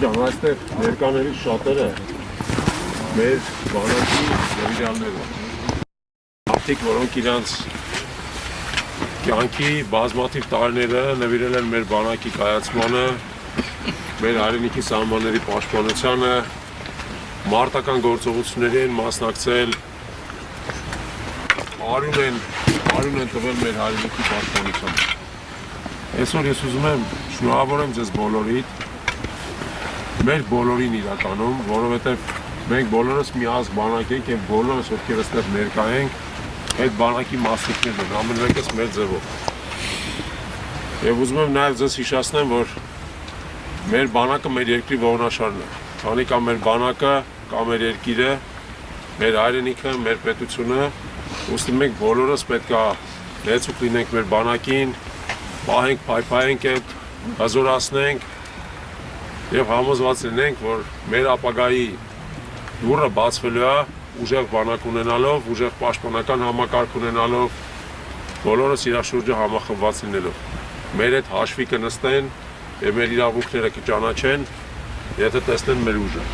Ջան, այստեղ ներկաներից շատերը մեր բանակի նվիրալներ են։ Մարդիկ, որոնք իրանց կյանքի բազմաթիվ տարիները նվիրել են մեր բանակի կայացմանը, մեր հայրենիքի սահմանների պաշտպանությանը, մարտական գործողությունների են մասնակցել, արյուն են տվել մեր հայրենիքի պաշտպանությանը։ Այսօր ես ուզում եմ շնորհավորեմ ձեզ բոլորիդ, մեր բոլորին իրականում, որովհետև մենք բոլորս մի ազգ բանակ ենք և բոլորս ովքեր այստեղ ներկա ենք, այդ բանակի մասնիկներն են, ամենևեկս մեր ձևով։ Եվ ուզում եմ նաև ձեզ հիշեցնեմ, որ մեր բանակը մեր երկրի ողնաշարն է, քանի կա մեր բանակը, կա մեր երկիրը, մեր հայրենիքը, մեր պետությունը, ուստի մենք բոլորս պետք է լեցուկ լինենք մեր բանակին, պահենք, փայփայենք այդ, հզորացնենք և համոզված լինենք, որ մեր ապագայի դուռը բացվելու է ուժեղ բանակ ունենալով, ուժեղ պաշտպանական համակարգ ունենալով, բոլորս իրար շուրջը համախմբված լինելով։ Մեր այդ հաշվի կնստեն և մեր իրավունքները կճանաչեն, եթե տեսնեն մեր ուժը։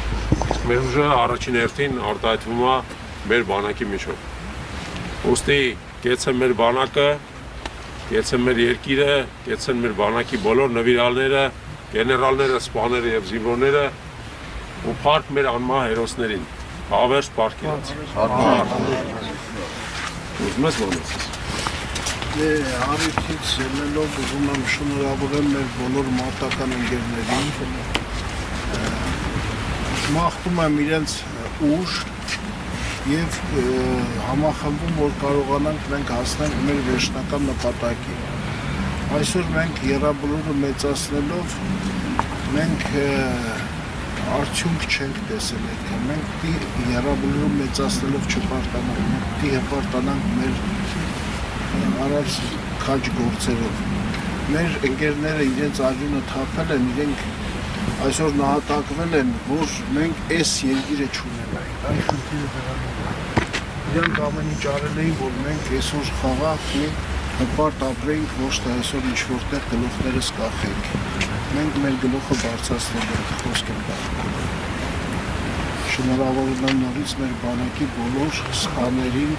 Իսկ մեր ուժը առաջին հերթին արտահայտվում է մեր բանակի միջով։ Ուստի կեցեն մեր բանակը, կեցեն մեր երկիրը, կեցեն մեր բանակի բոլոր նվիրալները, գեներալները, սպաները և զինվորները ու փառք մեր անմահ հերոսներին, հավերժ փառք իրենց։ Ուզում ես ոնց։ Առիթից ելնելով ուզում եմ շնորհավորեմ մեր բոլոր մարտական ընկերներին, մաղթում եմ իրենց ուժ և համախմբում, որ կարողանանք մենք հասնենք մեր վերջնական նպատակին։ Այսօր մենք եռաբլուրը մեծացնելով, մենք արդյունք չենք տեսել այդքան, մենք պիտի եռաբլուրը մեծացնելով չպարտանանք, մենք պիտի հպարտանանք մեր արած քաջ գործերով։ Մեր ընկերները իրենց արյունը թափել են, իրենք այսօր նահատակվել են, որ մենք այս երկիրը չունենայինք, այն խնդիրը դրանով է։ Իրանք ամեն ինչ արել էին, որ մենք այսօր խաղաղ ու հպարտ ապրեինք, ոչ թե այսօր ինչ-որտեղ գլուխներս կախենք։ Մենք մեր գլուխը բարձրացնելու ենք, խոսք եմ տալու։ Շնորհավորում եմ նորից մեր բանակի բոլոր սպաներին,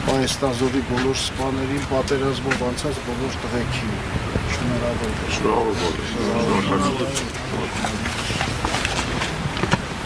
Պայեստազորի բոլոր սպաներին, պատերազմով անցած բոլոր տղեկին։ Շնորհավոր։